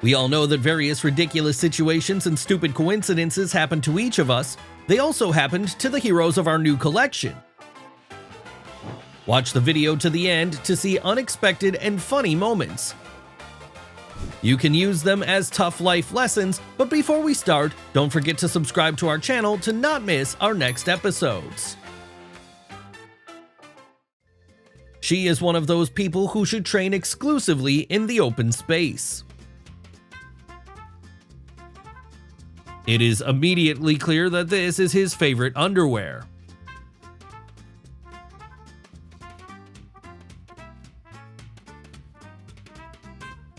We all know that various ridiculous situations and stupid coincidences happen to each of us. They also happened to the heroes of our new collection. Watch the video to the end to see unexpected and funny moments. You can use them as tough life lessons, but before we start, don't forget to subscribe to our channel to not miss our next episodes. She is one of those people who should train exclusively in the open space. It is immediately clear that this is his favorite underwear.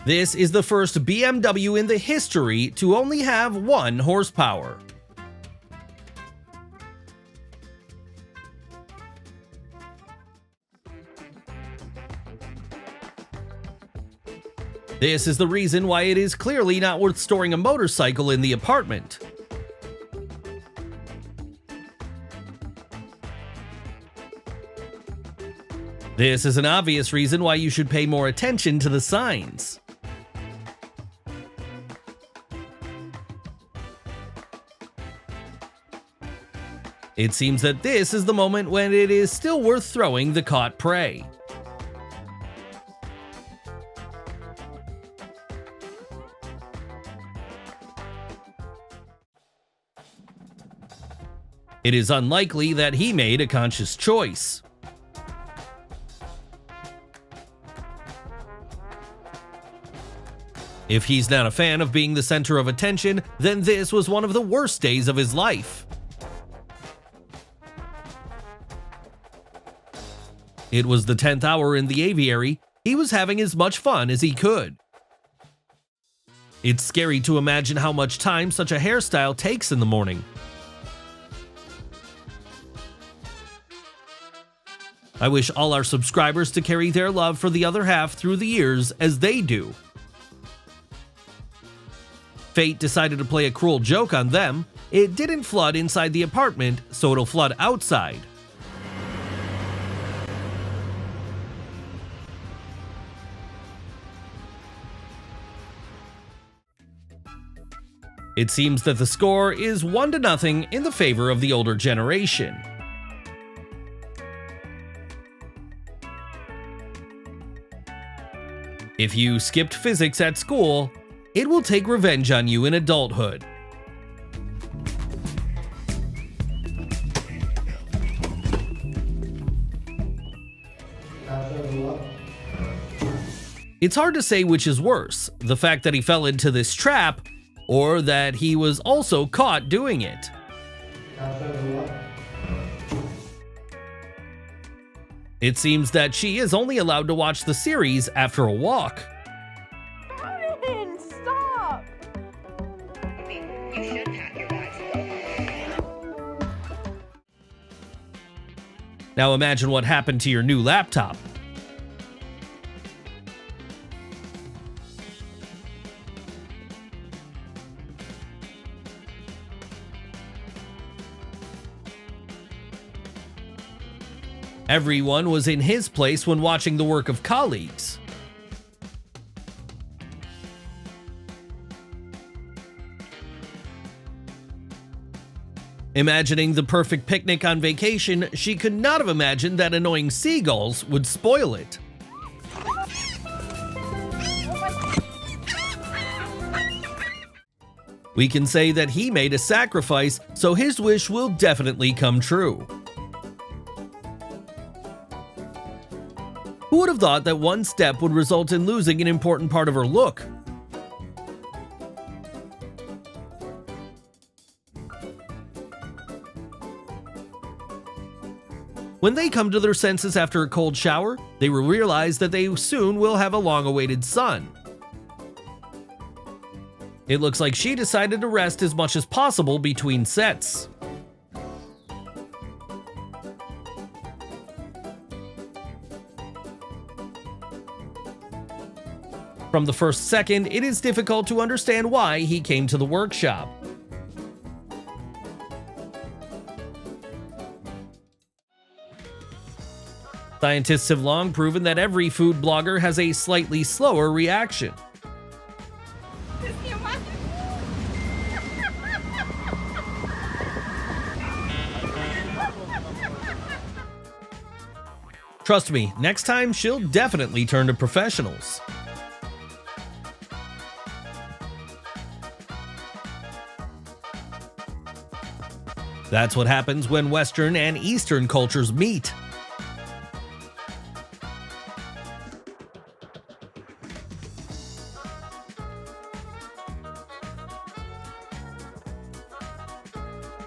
This is the first BMW in the history to only have 1 horsepower. This is the reason why it is clearly not worth storing a motorcycle in the apartment. This is an obvious reason why you should pay more attention to the signs. It seems that this is the moment when it is still worth throwing the caught prey. It is unlikely that he made a conscious choice. If he's not a fan of being the center of attention, then this was one of the worst days of his life. It was the 10th hour in the aviary. He was having as much fun as he could. It's scary to imagine how much time such a hairstyle takes in the morning. I wish all our subscribers to carry their love for the other half through the years as they do. Fate decided to play a cruel joke on them. It didn't flood inside the apartment, so it'll flood outside. It seems that the score is 1-0 in the favor of the older generation. If you skipped physics at school, it will take revenge on you in adulthood. It's hard to say which is worse, the fact that he fell into this trap, or that he was also caught doing it. It seems that she is only allowed to watch the series after a walk. Ryan, stop! You should pack your bags. Now imagine what happened to your new laptop. Everyone was in his place when watching the work of colleagues. Imagining the perfect picnic on vacation, she could not have imagined that annoying seagulls would spoil it. We can say that he made a sacrifice, so his wish will definitely come true. Who would have thought that one step would result in losing an important part of her look? When they come to their senses after a cold shower, they will realize that they soon will have a long-awaited son. It looks like she decided to rest as much as possible between sets. From the first second, it is difficult to understand why he came to the workshop. Scientists have long proven that every food blogger has a slightly slower reaction. Trust me, next time she'll definitely turn to professionals. That's what happens when Western and Eastern cultures meet.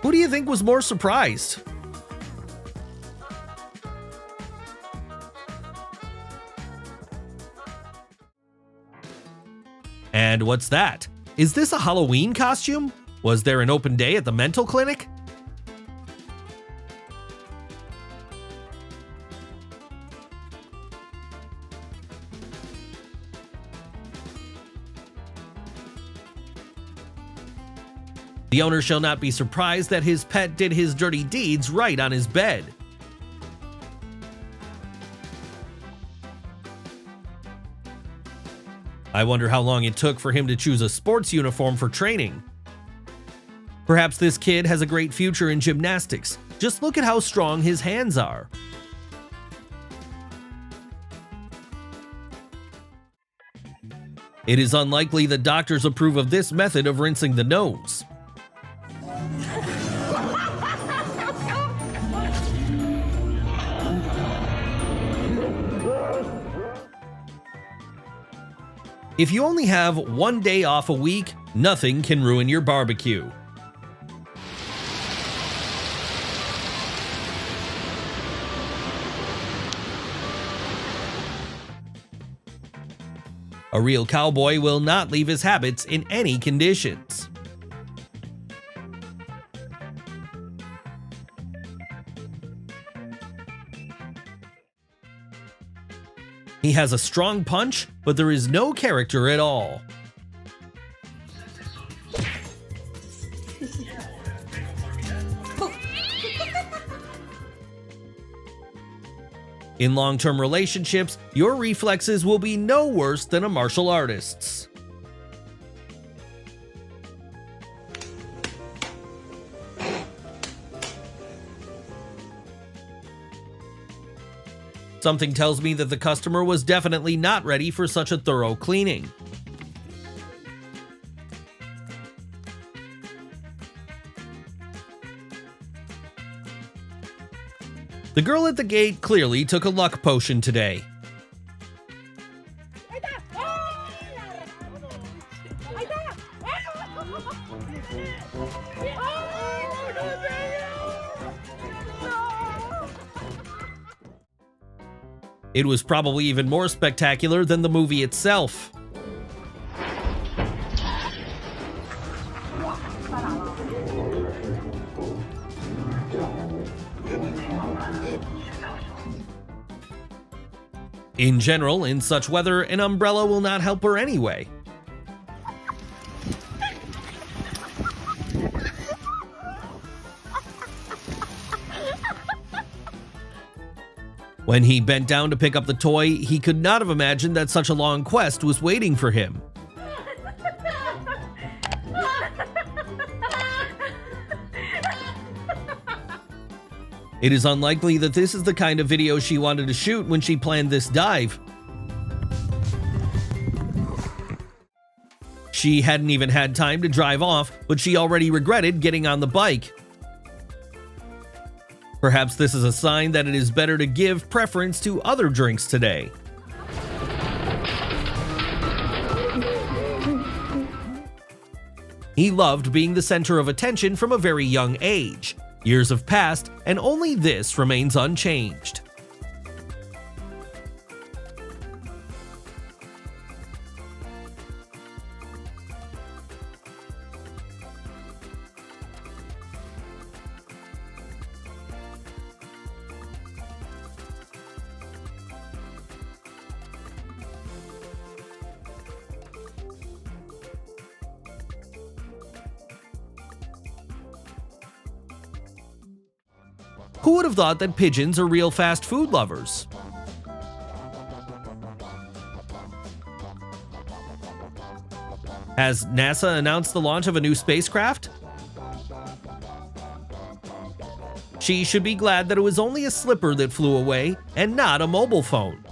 Who do you think was more surprised? And what's that? Is this a Halloween costume? Was there an open day at the mental clinic? The owner shall not be surprised that his pet did his dirty deeds right on his bed. I wonder how long it took for him to choose a sports uniform for training. Perhaps this kid has a great future in gymnastics. Just look at how strong his hands are. It is unlikely that doctors approve of this method of rinsing the nose. If you only have one day off a week, nothing can ruin your barbecue. A real cowboy will not leave his habits in any conditions. He has a strong punch, but there is no character at all. In long-term relationships, your reflexes will be no worse than a martial artist's. Something tells me that the customer was definitely not ready for such a thorough cleaning. The girl at the gate clearly took a luck potion today. It was probably even more spectacular than the movie itself. In general, in such weather, an umbrella will not help her anyway. When he bent down to pick up the toy, he could not have imagined that such a long quest was waiting for him. It is unlikely that this is the kind of video she wanted to shoot when she planned this dive. She hadn't even had time to drive off, but she already regretted getting on the bike. Perhaps this is a sign that it is better to give preference to other drinks today. He loved being the center of attention from a very young age. Years have passed, and only this remains unchanged. Who would have thought that pigeons are real fast food lovers? Has NASA announced the launch of a new spacecraft? She should be glad that it was only a slipper that flew away and not a mobile phone.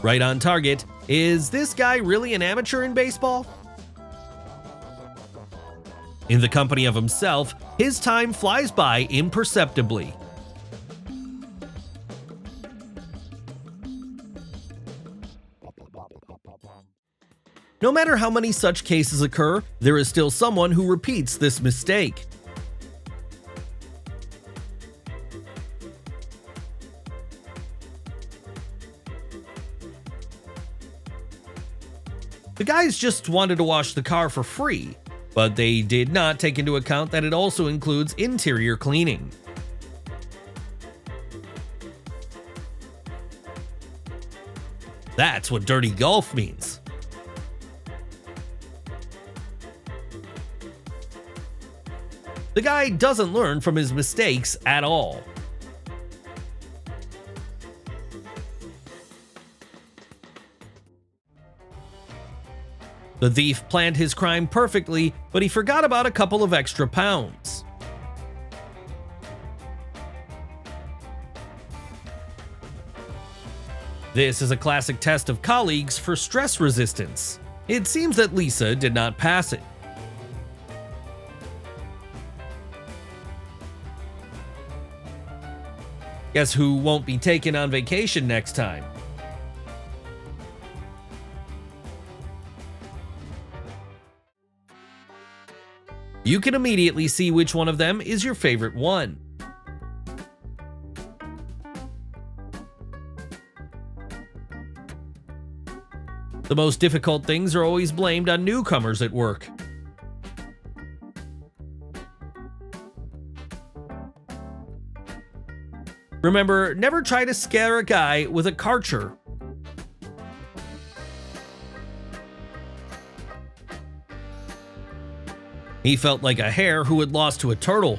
Right on target. Is this guy really an amateur in baseball? In the company of himself, his time flies by imperceptibly. No matter how many such cases occur, there is still someone who repeats this mistake. The guys just wanted to wash the car for free, but they did not take into account that it also includes interior cleaning. That's what dirty golf means. The guy doesn't learn from his mistakes at all. The thief planned his crime perfectly, but he forgot about a couple of extra pounds. This is a classic test of colleagues for stress resistance. It seems that Lisa did not pass it. Guess who won't be taken on vacation next time? You can immediately see which one of them is your favorite one. The most difficult things are always blamed on newcomers at work. Remember, never try to scare a guy with a Karcher. He felt like a hare who had lost to a turtle.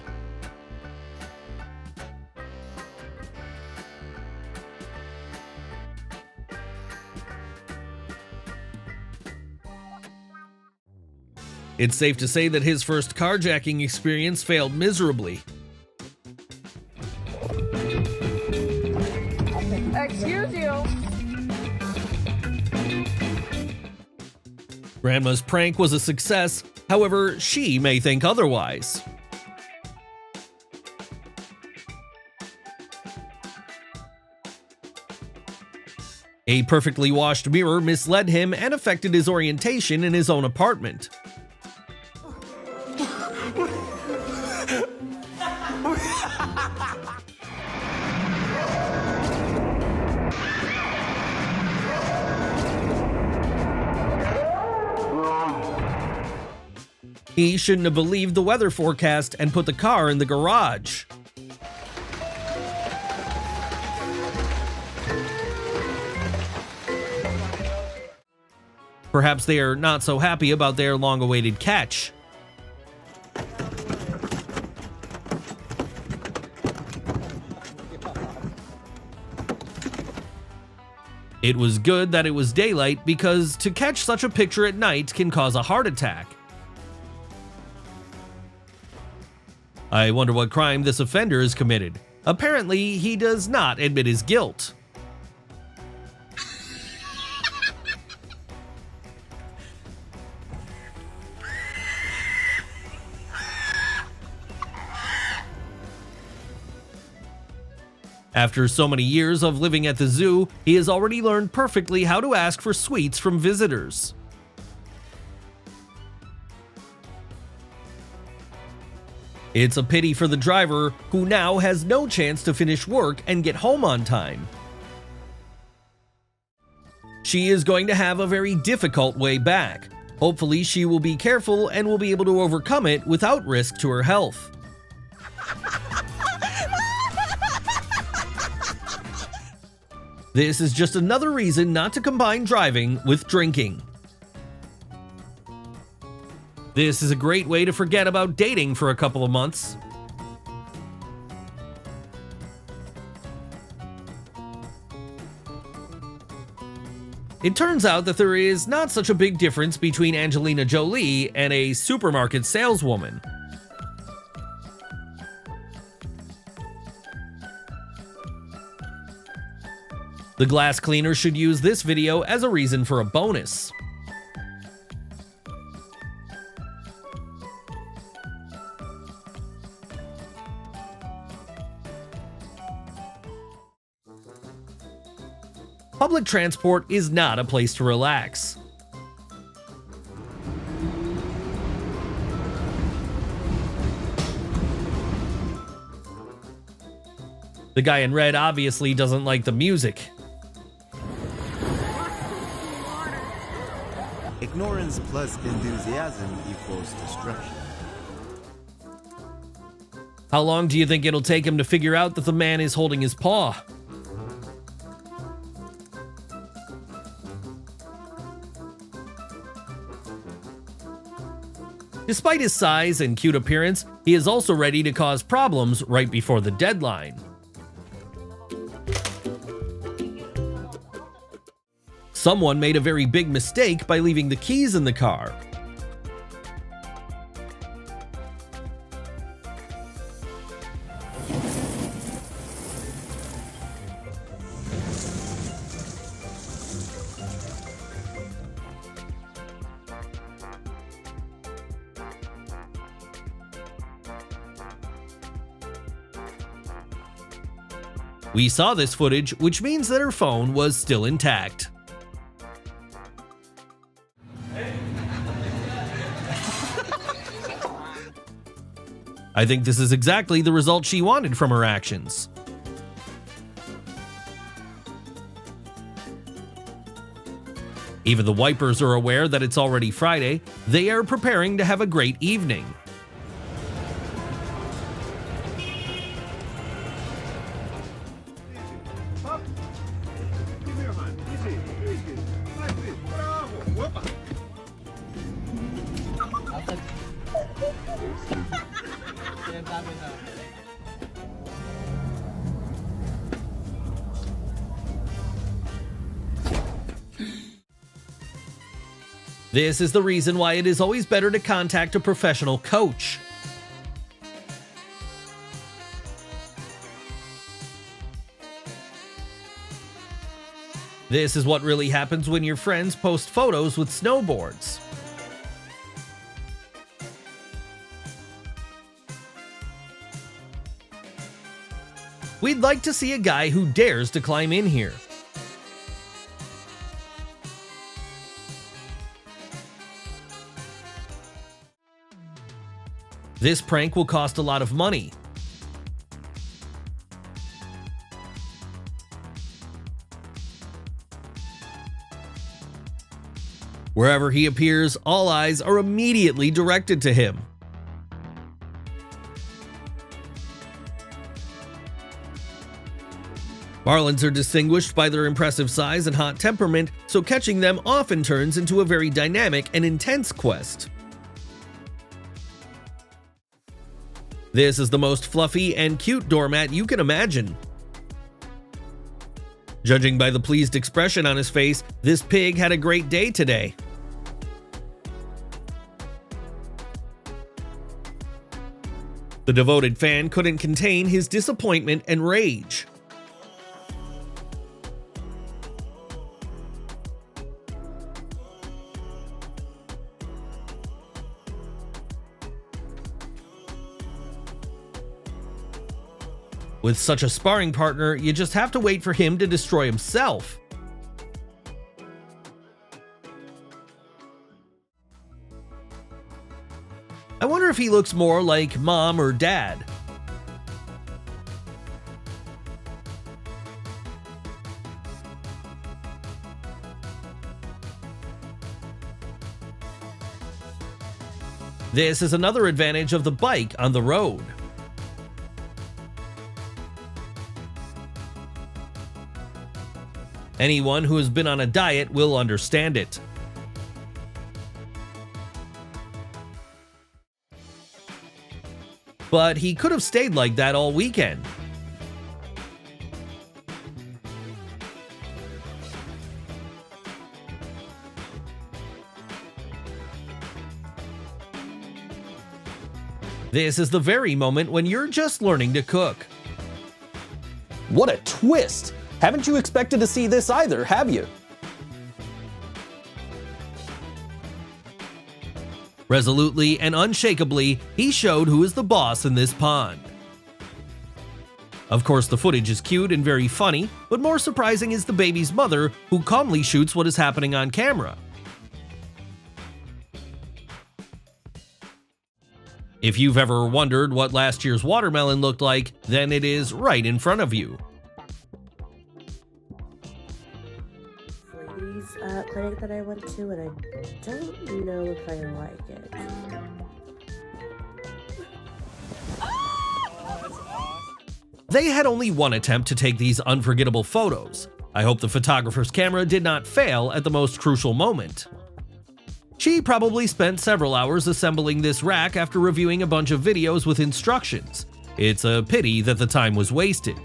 It's safe to say that his first carjacking experience failed miserably. Excuse you. Grandma's prank was a success, however, she may think otherwise. A perfectly washed mirror misled him and affected his orientation in his own apartment. He shouldn't have believed the weather forecast and put the car in the garage. Perhaps they are not so happy about their long-awaited catch. It was good that it was daylight because to catch such a picture at night can cause a heart attack. I wonder what crime this offender has committed. Apparently, he does not admit his guilt. After so many years of living at the zoo, he has already learned perfectly how to ask for sweets from visitors. It's a pity for the driver, who now has no chance to finish work and get home on time. She is going to have a very difficult way back. Hopefully, she will be careful and will be able to overcome it without risk to her health. This is just another reason not to combine driving with drinking. This is a great way to forget about dating for a couple of months. It turns out that there is not such a big difference between Angelina Jolie and a supermarket saleswoman. The glass cleaner should use this video as a reason for a bonus. Public transport is not a place to relax. The guy in red obviously doesn't like the music. Ignorance plus enthusiasm equals destruction. How long do you think it'll take him to figure out that the man is holding his paw? Despite his size and cute appearance, he is also ready to cause problems right before the deadline. Someone made a very big mistake by leaving the keys in the car. We saw this footage, which means that her phone was still intact. I think this is exactly the result she wanted from her actions. Even the wipers are aware that it's already Friday. They are preparing to have a great evening. This is the reason why it is always better to contact a professional coach. This is what really happens when your friends post photos with snowboards. We'd like to see a guy who dares to climb in here. This prank will cost a lot of money. Wherever he appears, all eyes are immediately directed to him. Marlins are distinguished by their impressive size and hot temperament, so catching them often turns into a very dynamic and intense quest. This is the most fluffy and cute doormat you can imagine. Judging by the pleased expression on his face, this pig had a great day today. The devoted fan couldn't contain his disappointment and rage. With such a sparring partner, you just have to wait for him to destroy himself. I wonder if he looks more like mom or dad. This is another advantage of the bike on the road. Anyone who has been on a diet will understand it. But he could have stayed like that all weekend. This is the very moment when you're just learning to cook. What a twist! Haven't you expected to see this either, have you? Resolutely and unshakably, he showed who is the boss in this pond. Of course, the footage is cute and very funny, but more surprising is the baby's mother, who calmly shoots what is happening on camera. If you've ever wondered what last year's watermelon looked like, then it is right in front of you. Ladies clinic that I went to, and I don't know if I like it. They had only one attempt to take these unforgettable photos. I hope the photographer's camera did not fail at the most crucial moment. She probably spent several hours assembling this rack after reviewing a bunch of videos with instructions. It's a pity that the time was wasted.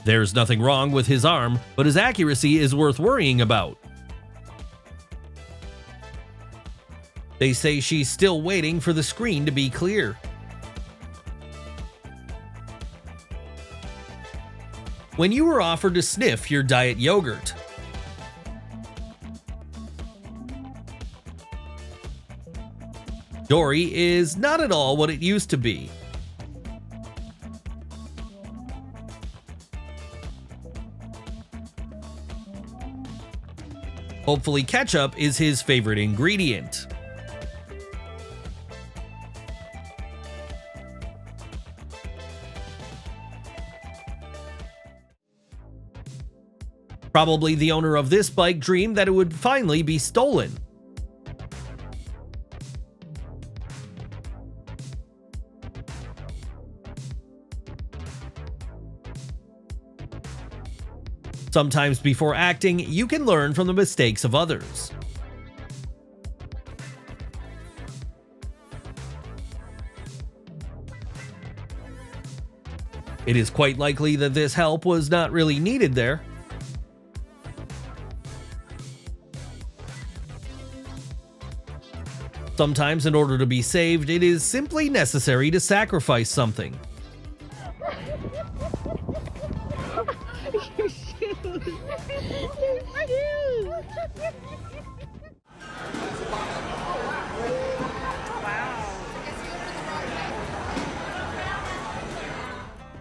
There's nothing wrong with his arm, but his accuracy is worth worrying about. They say she's still waiting for the screen to be clear. When you were offered to sniff your diet yogurt, Dory is not at all what it used to be. Hopefully ketchup is his favorite ingredient. Probably the owner of this bike dreamed that it would finally be stolen. Sometimes before acting, you can learn from the mistakes of others. It is quite likely that this help was not really needed there. Sometimes, in order to be saved, it is simply necessary to sacrifice something.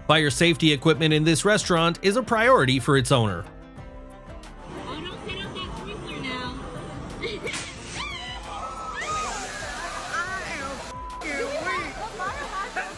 Fire safety equipment in this restaurant is a priority for its owner. Oh, don't set off that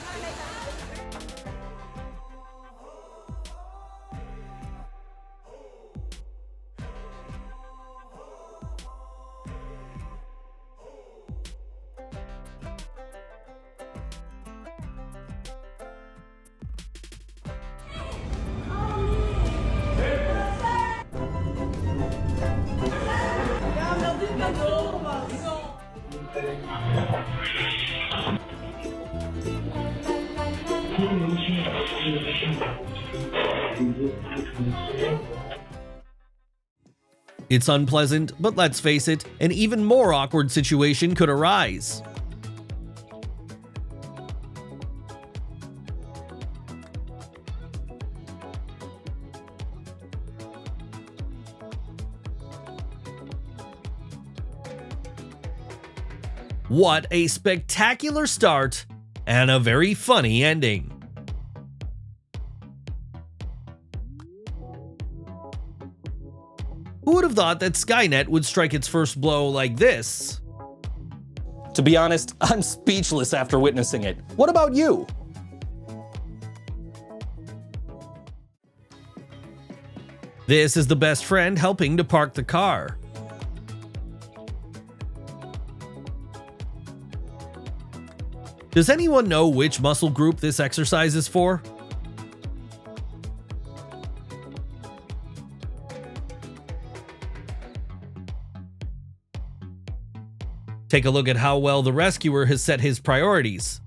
sprinkler now. It's unpleasant, but let's face it, an even more awkward situation could arise. What a spectacular start and a very funny ending. Who would have thought that Skynet would strike its first blow like this? To be honest, I'm speechless after witnessing it. What about you? This is the best friend helping to park the car. Does anyone know which muscle group this exercise is for? Take a look at how well the rescuer has set his priorities.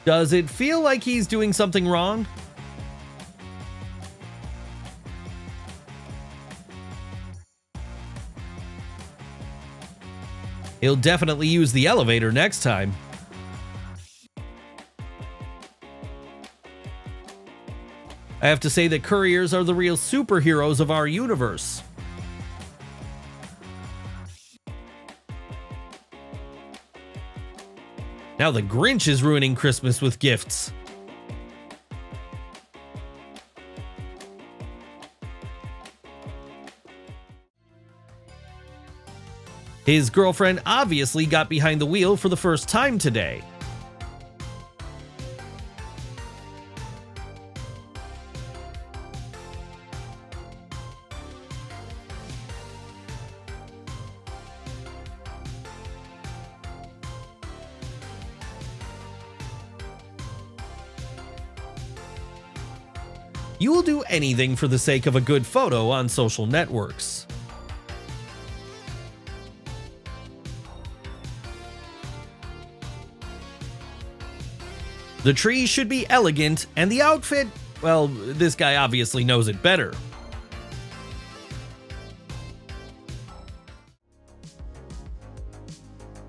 Does it feel like he's doing something wrong? He'll definitely use the elevator next time. I have to say that couriers are the real superheroes of our universe. Now the Grinch is ruining Christmas with gifts. His girlfriend obviously got behind the wheel for the first time today. You will do anything for the sake of a good photo on social networks. The tree should be elegant, and the outfit, well, this guy obviously knows it better.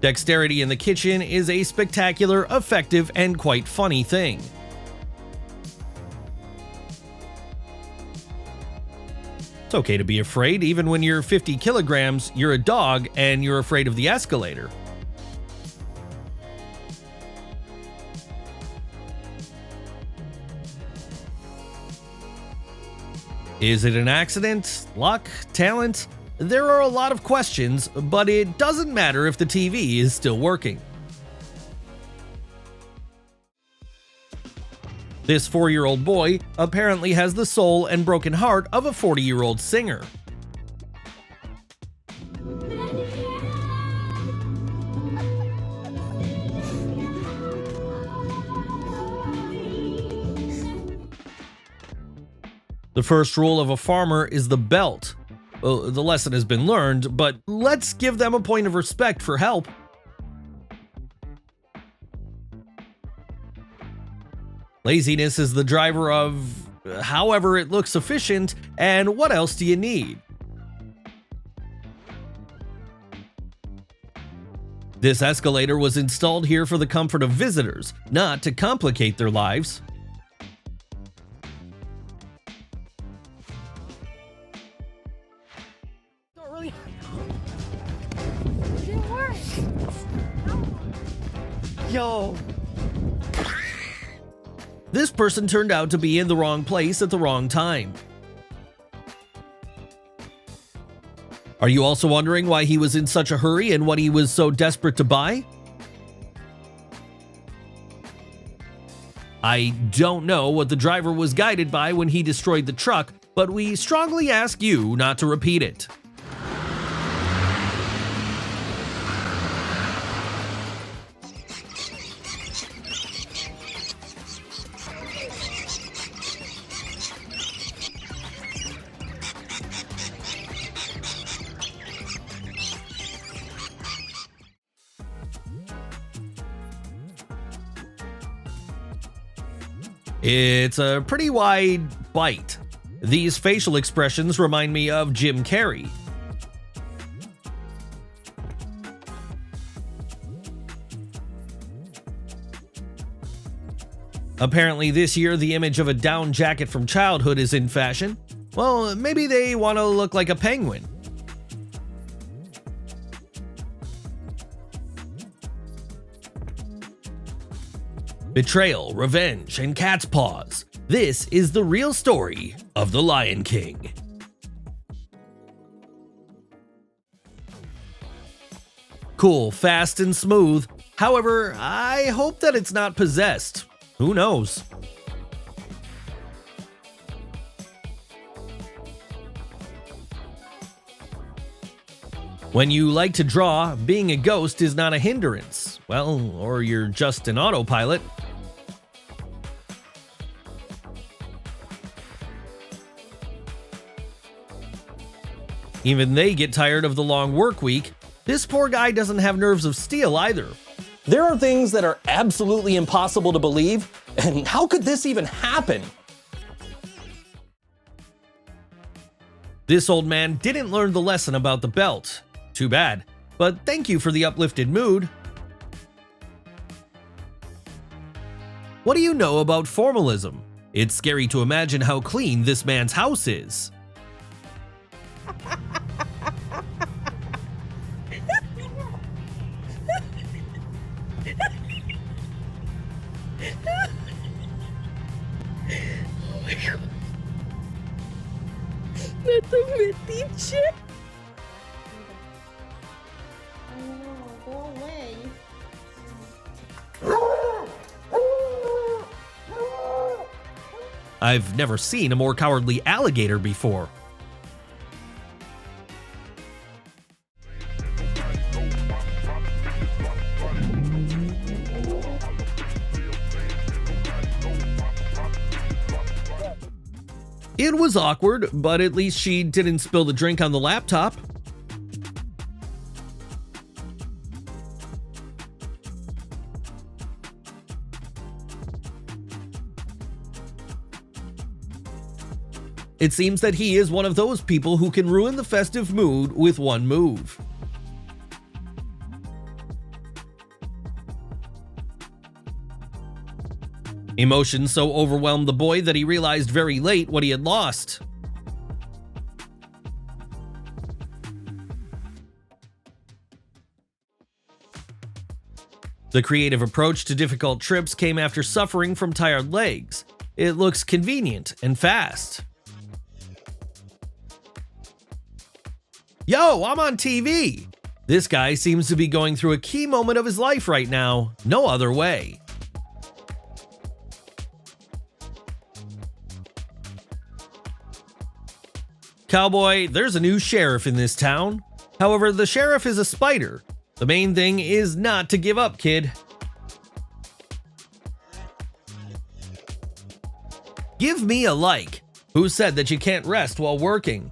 Dexterity in the kitchen is a spectacular, effective, and quite funny thing. It's okay to be afraid, even when you're 50 kilograms, you're a dog, and you're afraid of the escalator. Is it an accident? Luck? Talent? There are a lot of questions, but it doesn't matter if the TV is still working. This 4-year-old boy apparently has the soul and broken heart of a 40-year-old singer. The first rule of a farmer is the belt. Well, the lesson has been learned, but let's give them a point of respect for help. Laziness is the driver of however it looks efficient, and what else do you need? This escalator was installed here for the comfort of visitors, not to complicate their lives. Yo. This person turned out to be in the wrong place at the wrong time. Are you also wondering why he was in such a hurry and what he was so desperate to buy? I don't know what the driver was guided by when he destroyed the truck, but we strongly ask you not to repeat it. It's a pretty wide bite. These facial expressions remind me of Jim Carrey. Apparently this year the image of a down jacket from childhood is in fashion. Well, maybe they want to look like a penguin. Betrayal, revenge, and cat's paws. This is the real story of the Lion King. Cool, fast, and smooth. However, I hope that it's not possessed. Who knows? When you like to draw, being a ghost is not a hindrance. Well, or you're just an autopilot. Even they get tired of the long work week. This poor guy doesn't have nerves of steel either. There are things that are absolutely impossible to believe, and how could this even happen? This old man didn't learn the lesson about the belt. Too bad, but thank you for the uplifted mood. What do you know about formalism? It's scary to imagine how clean this man's house is. ¡No me metiche! Oh, go away. I've never seen a more cowardly alligator before. It was awkward, but at least she didn't spill the drink on the laptop. It seems that he is one of those people who can ruin the festive mood with one move. Emotions so overwhelmed the boy that he realized very late what he had lost. The creative approach to difficult trips came after suffering from tired legs. It looks convenient and fast. Yo, I'm on TV! This guy seems to be going through a key moment of his life right now. No other way. Cowboy, there's a new sheriff in this town. However, the sheriff is a spider. The main thing is not to give up, kid. Give me a like. Who said that you can't rest while working?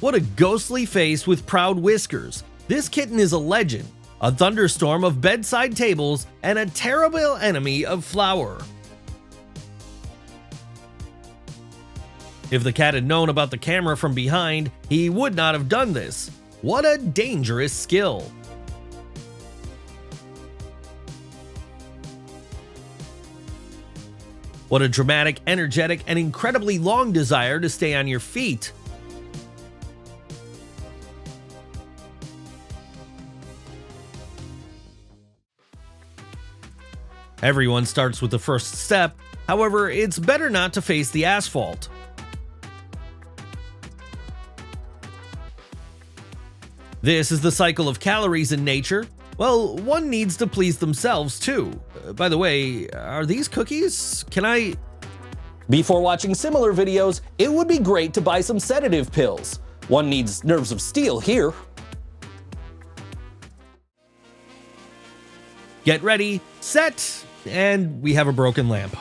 What a ghostly face with proud whiskers. This kitten is a legend. A thunderstorm of bedside tables, and a terrible enemy of flour. If the cat had known about the camera from behind, he would not have done this. What a dangerous skill. What a dramatic, energetic, and incredibly long desire to stay on your feet. Everyone starts with the first step, however, it's better not to face the asphalt. This is the cycle of calories in nature. Well, one needs to please themselves too. By the way, are these cookies? Can I? Before watching similar videos, it would be great to buy some sedative pills. One needs nerves of steel here. Get ready, set, and we have a broken lamp.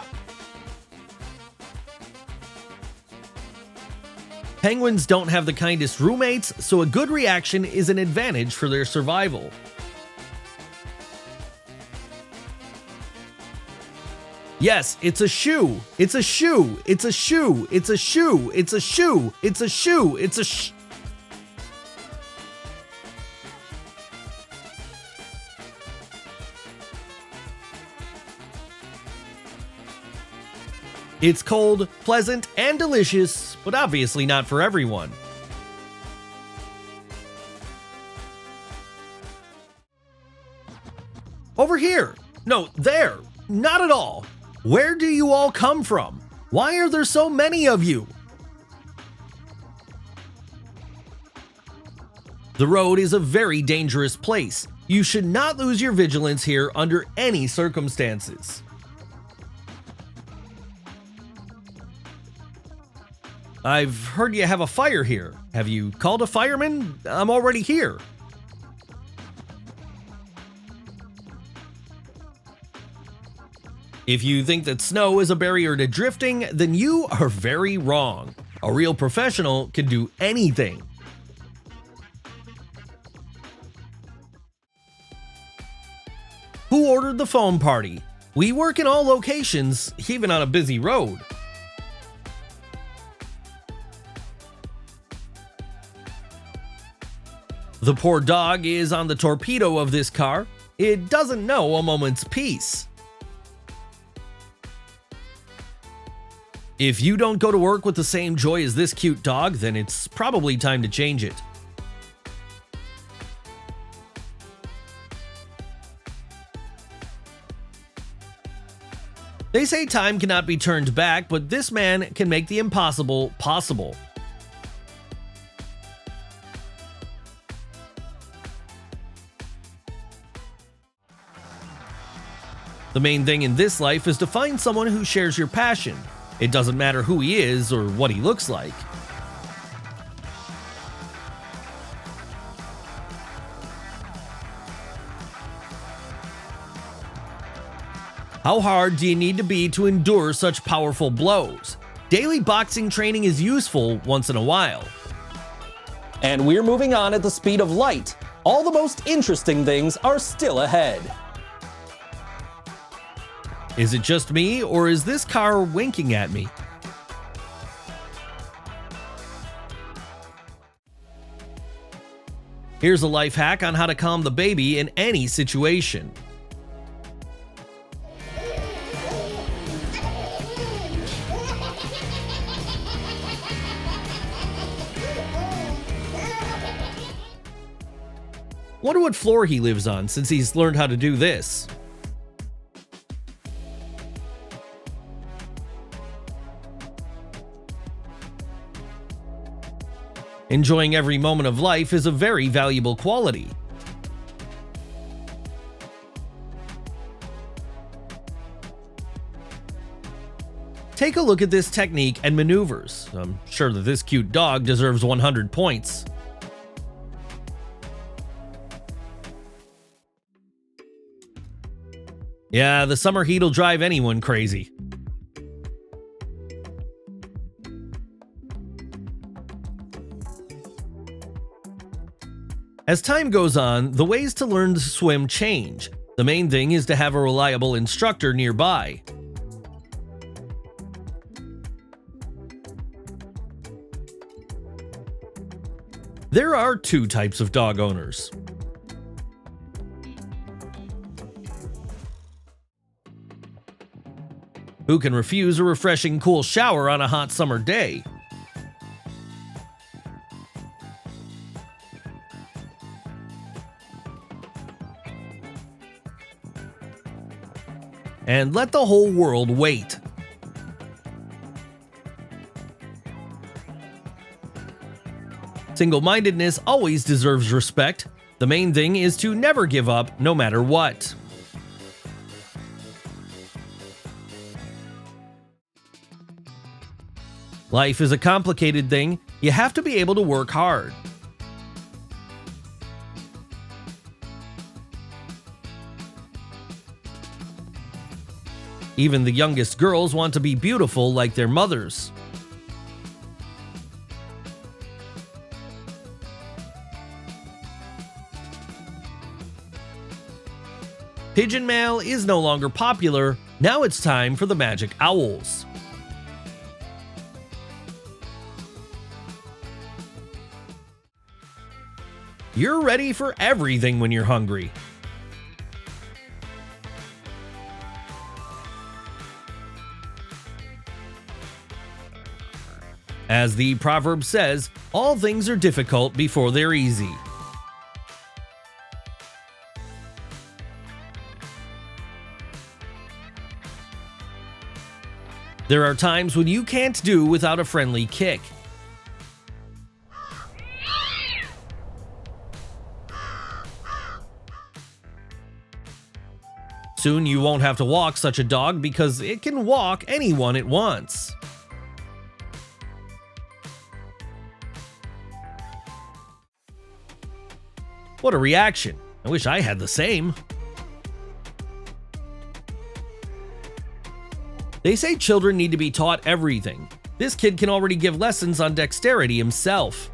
Penguins don't have the kindest roommates, so a good reaction is an advantage for their survival. Yes, it's a shoe. It's a shoe. It's a shoe. It's a shoe. It's a shoe. It's a shoe. It's a shoe. It's cold, pleasant, and delicious, but obviously not for everyone. Over here! No, there! Not at all! Where do you all come from? Why are there so many of you? The road is a very dangerous place. You should not lose your vigilance here under any circumstances. I've heard you have a fire here. Have you called a fireman? I'm already here. If you think that snow is a barrier to drifting, then you are very wrong. A real professional can do anything. Who ordered the foam party? We work in all locations, even on a busy road. The poor dog is on the torpedo of this car. It doesn't know a moment's peace. If you don't go to work with the same joy as this cute dog, then it's probably time to change it. They say time cannot be turned back, but this man can make the impossible possible. The main thing in this life is to find someone who shares your passion. It doesn't matter who he is or what he looks like. How hard do you need to be to endure such powerful blows? Daily boxing training is useful once in a while. And we're moving on at the speed of light. All the most interesting things are still ahead. Is it just me, or is this car winking at me? Here's a life hack on how to calm the baby in any situation. Wonder what floor he lives on since he's learned how to do this. Enjoying every moment of life is a very valuable quality. Take a look at this technique and maneuvers. I'm sure that this cute dog deserves 100 points. Yeah, the summer heat'll drive anyone crazy. As time goes on, the ways to learn to swim change. The main thing is to have a reliable instructor nearby. There are two types of dog owners. Who can refuse a refreshing cool shower on a hot summer day? And let the whole world wait. Single-mindedness always deserves respect. The main thing is to never give up, no matter what. Life is a complicated thing. You have to be able to work hard. Even the youngest girls want to be beautiful like their mothers. Pigeon mail is no longer popular. Now it's time for the magic owls. You're ready for everything when you're hungry. As the proverb says, all things are difficult before they're easy. There are times when you can't do without a friendly kick. Soon you won't have to walk such a dog because it can walk anyone it wants. What a reaction. I wish I had the same. They say children need to be taught everything. This kid can already give lessons on dexterity himself.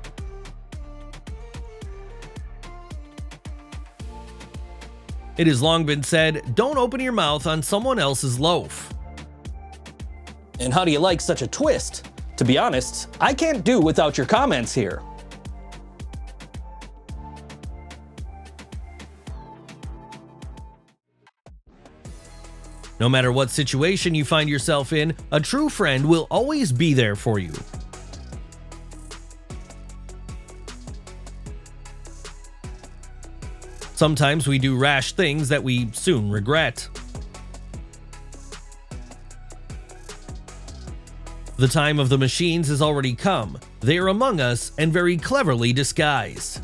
It has long been said, don't open your mouth on someone else's loaf. And how do you like such a twist? To be honest, I can't do without your comments here. No matter what situation you find yourself in, a true friend will always be there for you. Sometimes we do rash things that we soon regret. The time of the machines has already come. They are among us and very cleverly disguised.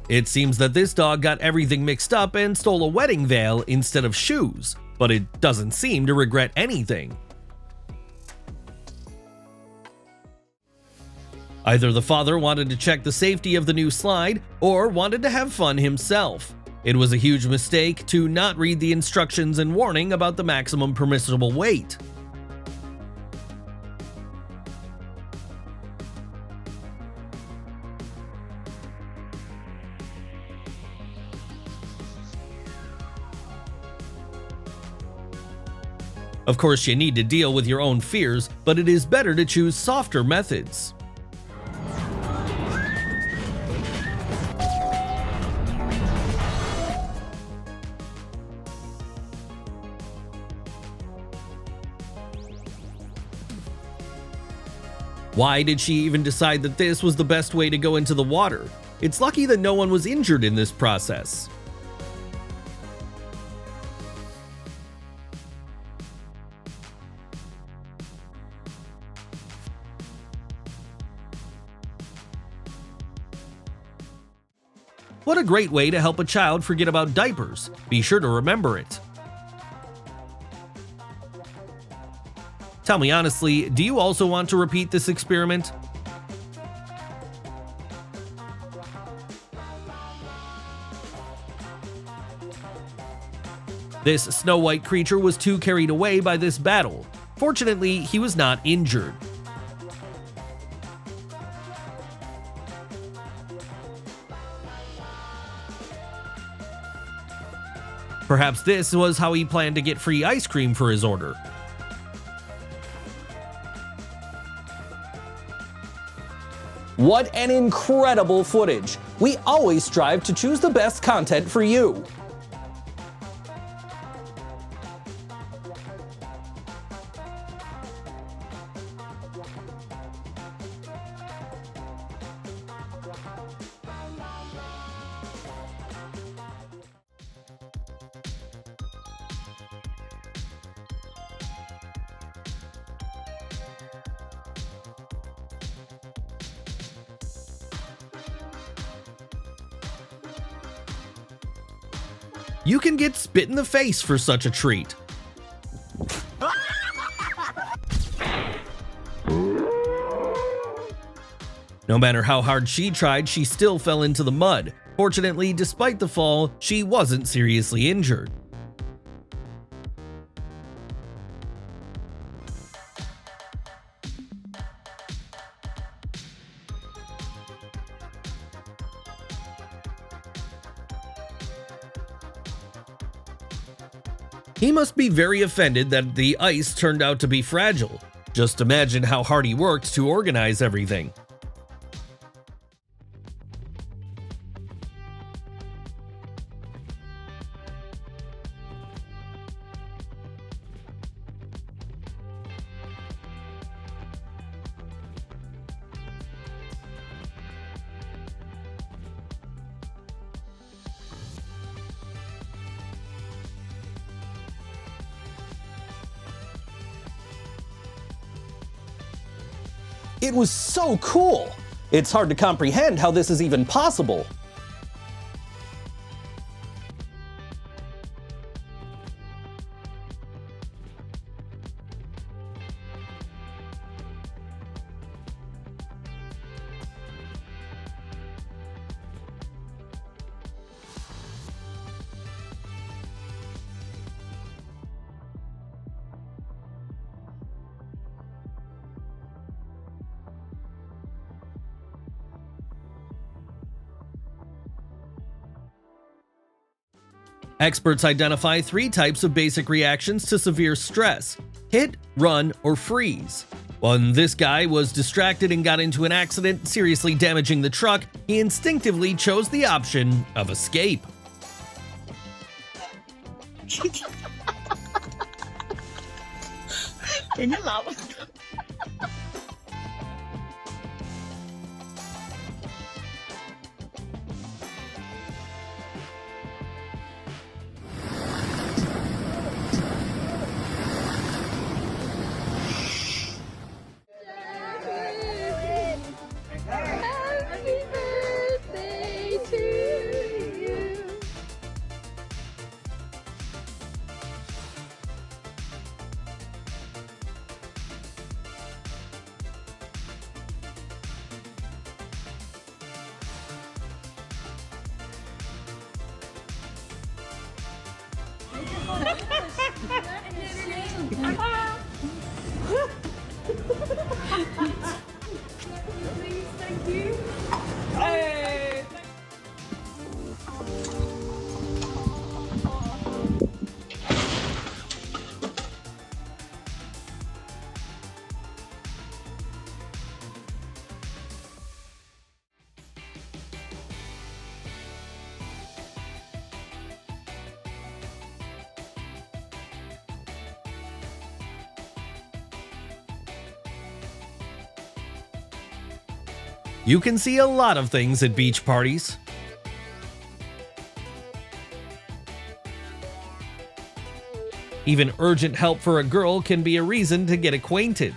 It seems that this dog got everything mixed up and stole a wedding veil instead of shoes, but it doesn't seem to regret anything. Either the father wanted to check the safety of the new slide or wanted to have fun himself. It was a huge mistake to not read the instructions and warning about the maximum permissible weight. Of course, you need to deal with your own fears, but it is better to choose softer methods. Why did she even decide that this was the best way to go into the water? It's lucky that no one was injured in this process. What a great way to help a child forget about diapers. Be sure to remember it. Tell me honestly, do you also want to repeat this experiment? This Snow White creature was too carried away by this battle. Fortunately, he was not injured. Perhaps this was how he planned to get free ice cream for his order. What an incredible footage! We always strive to choose the best content for you. You can get spit in the face for such a treat. No matter how hard she tried, she still fell into the mud. Fortunately, despite the fall, she wasn't seriously injured. He must be very offended that the ice turned out to be fragile. Just imagine how hard he worked to organize everything. It was so cool! It's hard to comprehend how this is even possible. Experts identify 3 types of basic reactions to severe stress: hit, run, or freeze. When this guy was distracted and got into an accident, seriously damaging the truck, he instinctively chose the option of escape. Can you laugh? Happy birthday to you. Thank you. Hey. You can see a lot of things at beach parties. Even urgent help for a girl can be a reason to get acquainted.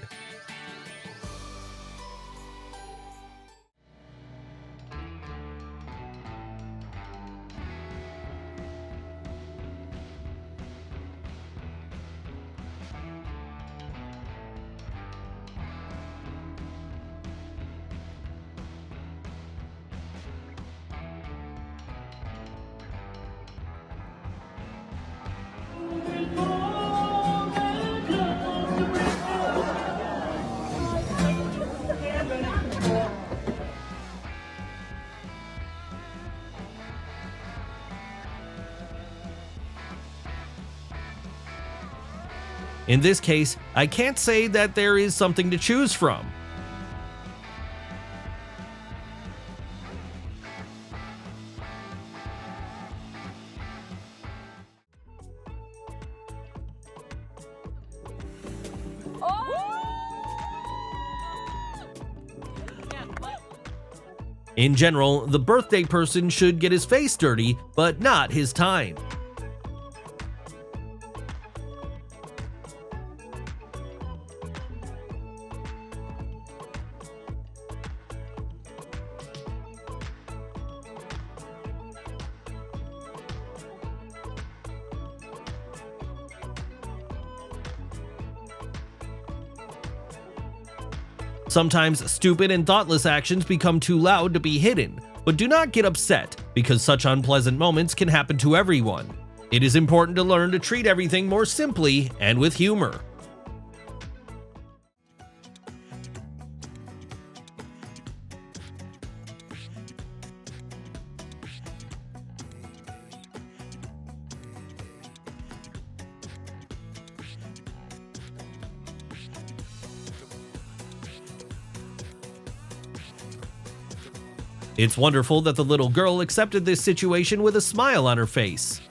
In this case, I can't say that there is something to choose from. In general, the birthday person should get his face dirty, but not his time. Sometimes stupid and thoughtless actions become too loud to be hidden, but do not get upset, because such unpleasant moments can happen to everyone. It is important to learn to treat everything more simply and with humor. It's wonderful that the little girl accepted this situation with a smile on her face.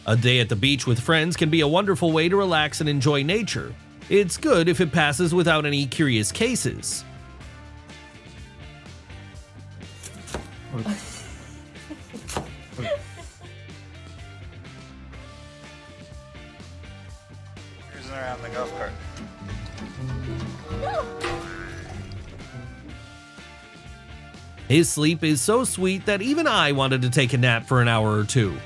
A day at the beach with friends can be a wonderful way to relax and enjoy nature. It's good if it passes without any curious cases. Cruising around the golf cart. His sleep is so sweet that even I wanted to take a nap for an hour or two.